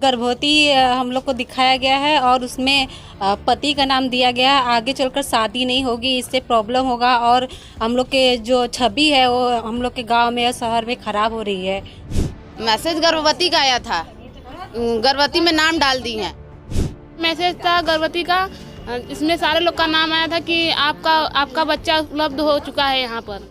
गर्भवती हम लोग को दिखाया गया है और उसमें पति का नाम दिया गया है। आगे चलकर शादी नहीं होगी, इससे प्रॉब्लम होगा और हम लोग के जो छवि है वो हम लोग के गांव में या शहर में खराब हो रही है। मैसेज गर्भवती का आया था, गर्भवती में नाम डाल दी है। मैसेज था गर्भवती का, इसमें सारे लोग का नाम आया था कि आपका बच्चा उपलब्ध हो चुका है यहाँ पर।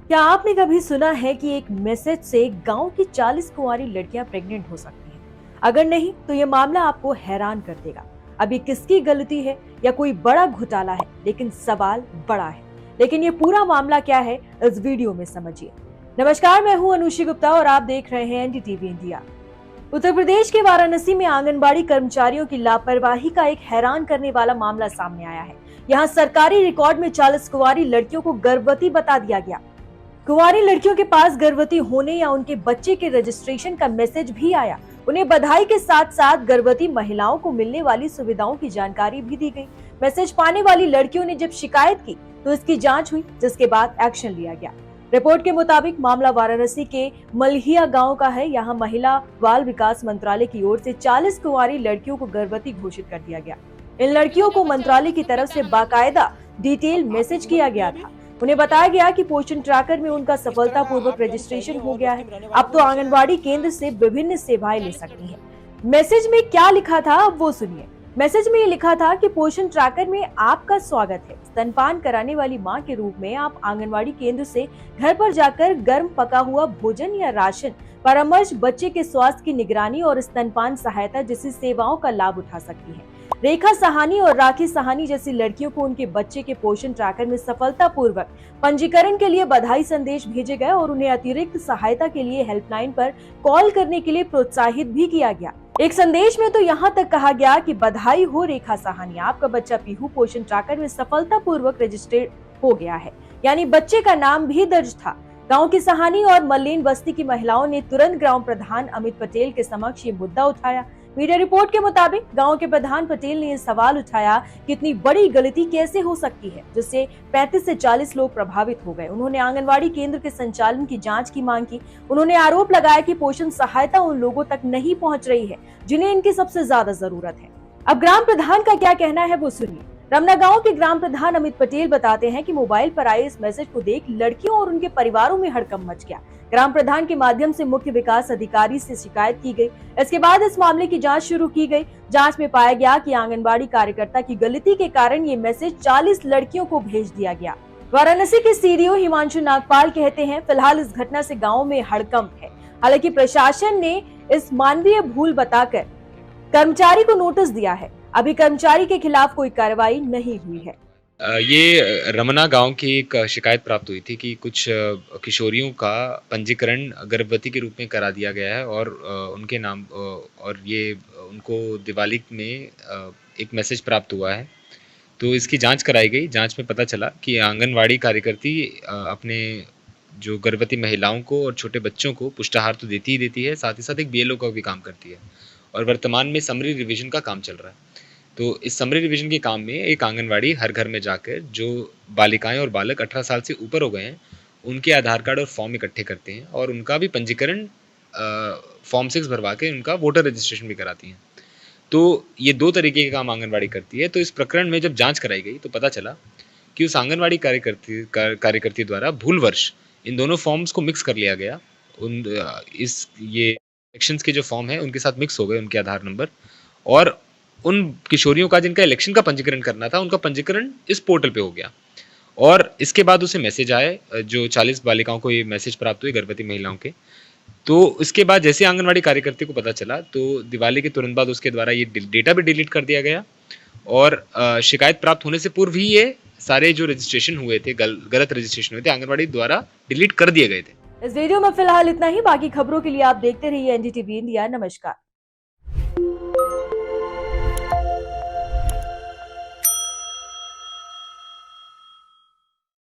क्या आपने कभी सुना है कि एक मैसेज से गांव की 40 कुंवारी लड़कियां प्रेग्नेंट हो सकती हैं? अगर नहीं तो ये मामला आपको हैरान कर देगा। अब ये किसकी गलती है या कोई बड़ा घोटाला है, लेकिन सवाल बड़ा है। लेकिन ये पूरा मामला क्या है, इस वीडियो में समझिए। नमस्कार, मैं हूँ अनुषी गुप्ता और आप देख रहे हैं एनडीटीवी इंडिया। उत्तर प्रदेश के वाराणसी में आंगनबाड़ी कर्मचारियों की लापरवाही का एक हैरान करने वाला मामला सामने आया है। यहाँ सरकारी रिकॉर्ड में 40 कुंवारी लड़कियों को गर्भवती बता दिया गया। कुंवारी लड़कियों के पास गर्भवती होने या उनके बच्चे के रजिस्ट्रेशन का मैसेज भी आया। उन्हें बधाई के साथ साथ गर्भवती महिलाओं को मिलने वाली सुविधाओं की जानकारी भी दी गई। मैसेज पाने वाली लड़कियों ने जब शिकायत की तो इसकी जांच हुई, जिसके बाद एक्शन लिया गया। रिपोर्ट के मुताबिक मामला वाराणसी के मलहिया गांव का है। यहाँ महिला बाल विकास मंत्रालय की ओर से 40 कुंवारी लड़कियों को गर्भवती घोषित कर दिया गया। इन लड़कियों को मंत्रालय की तरफ से बाकायदा डिटेल मैसेज किया गया था। उन्हें बताया गया कि पोषण ट्रैकर में उनका सफलतापूर्वक रजिस्ट्रेशन हो गया है। अब तो आंगनबाड़ी केंद्र से विभिन्न सेवाएं ले सकती हैं। मैसेज में क्या लिखा था, अब वो सुनिए। मैसेज में ये लिखा था कि पोषण ट्रैकर में आपका स्वागत है। स्तनपान कराने वाली मां के रूप में आप आंगनबाड़ी केंद्र से घर पर जाकर गर्म पका हुआ भोजन या राशन, परामर्श, बच्चे के स्वास्थ्य की निगरानी और स्तनपान सहायता जैसी सेवाओं का लाभ उठा सकती है। रेखा साहनी और राखी साहनी जैसी लड़कियों को उनके बच्चे के पोषण ट्रैकर में सफलतापूर्वक पंजीकरण के लिए बधाई संदेश भेजे गए और उन्हें अतिरिक्त सहायता के लिए हेल्पलाइन पर कॉल करने के लिए प्रोत्साहित भी किया गया। एक संदेश में तो यहाँ तक कहा गया कि बधाई हो रेखा साहनी, आपका बच्चा पीहू पोषण ट्रैकर में सफलतापूर्वक रजिस्टर्ड हो गया है, यानी बच्चे का नाम भी दर्ज था। गांव की सहानी और मल्लेन बस्ती की महिलाओं ने तुरंत ग्राम प्रधान अमित पटेल के समक्ष ये मुद्दा उठाया। मीडिया रिपोर्ट के मुताबिक गांव के प्रधान पटेल ने ये सवाल उठाया कि इतनी बड़ी गलती कैसे हो सकती है, जिससे 35 से 40 लोग प्रभावित हो गए। उन्होंने आंगनबाड़ी केंद्र के संचालन की जांच की मांग की। उन्होंने आरोप लगाया कि पोषण सहायता उन लोगों तक नहीं पहुंच रही है जिन्हें इनकी सबसे ज्यादा जरूरत है। अब ग्राम प्रधान का क्या कहना है वो सुनिए। रमना गांव के ग्राम प्रधान अमित पटेल बताते हैं कि मोबाइल पर आए इस मैसेज को देख लड़कियों और उनके परिवारों में हड़कंप मच गया। ग्राम प्रधान के माध्यम से मुख्य विकास अधिकारी से शिकायत की गई। इसके बाद इस मामले की जांच शुरू की गई। जांच में पाया गया कि आंगनबाड़ी कार्यकर्ता की गलती के कारण ये मैसेज 40 लड़कियों को भेज दिया गया। वाराणसी के सीडीओ हिमांशु नागपाल कहते हैं, फिलहाल इस घटना से गाँव में हड़कंप है। हालांकि प्रशासन ने इस मानवीय भूल बताकर कर्मचारी को नोटिस दिया है। अभी कर्मचारी के खिलाफ कोई कार्रवाई नहीं हुई है। ये रमना गांव की एक शिकायत प्राप्त हुई थी कि कुछ किशोरियों का पंजीकरण गर्भवती के रूप में करा दिया गया है और उनके नाम और ये उनको दिवाली में एक मैसेज प्राप्त हुआ है। तो इसकी जांच कराई गई। जांच में पता चला कि आंगनवाड़ी कार्यकर्ती अपने जो गर्भवती महिलाओं को और छोटे बच्चों को पुष्टाहार तो देती ही देती है, साथ ही साथ एक बीएलओ का भी काम करती है और वर्तमान में समरी रिवीजन का काम चल रहा है। तो इस समरी रिवीजन के काम में एक आंगनवाड़ी हर घर में जाकर जो बालिकाएं और बालक 18 साल से ऊपर हो गए हैं उनके आधार कार्ड और फॉर्म इकट्ठे करते हैं और उनका भी पंजीकरण फॉर्म 6 भरवा के उनका वोटर रजिस्ट्रेशन भी कराती हैं। तो ये 2 तरीके के काम आंगनवाड़ी करती है। तो इस प्रकरण में जब जांच कराई गई तो पता चला कि उस आंगनवाड़ी कार्यकर्ती द्वारा भूलवश इन दोनों फॉर्म्स को मिक्स कर लिया गया। ये इलेक्शंस के जो फॉर्म है उनके साथ मिक्स हो गए उनके आधार नंबर, और उन किशोरियों का जिनका इलेक्शन का पंजीकरण करना था उनका पंजीकरण इस पोर्टल पे हो गया। और इसके बाद उसे मैसेज आए, जो 40 बालिकाओं को ये मैसेज प्राप्त हुए गर्भवती महिलाओं के। तो इसके बाद जैसे आंगनवाड़ी कार्यकर्ती को पता चला तो दिवाली के तुरंत बाद उसके द्वारा ये डेटा भी डिलीट कर दिया गया और शिकायत प्राप्त होने से पूर्व ही ये सारे जो रजिस्ट्रेशन हुए थे, गलत रजिस्ट्रेशन हुए थे, आंगनवाड़ी द्वारा डिलीट कर दिए गए थे। इस वीडियो में फिलहाल इतना ही। बाकी खबरों के लिए आप देखते रहिए एनडीटीवी इंडिया। नमस्कार।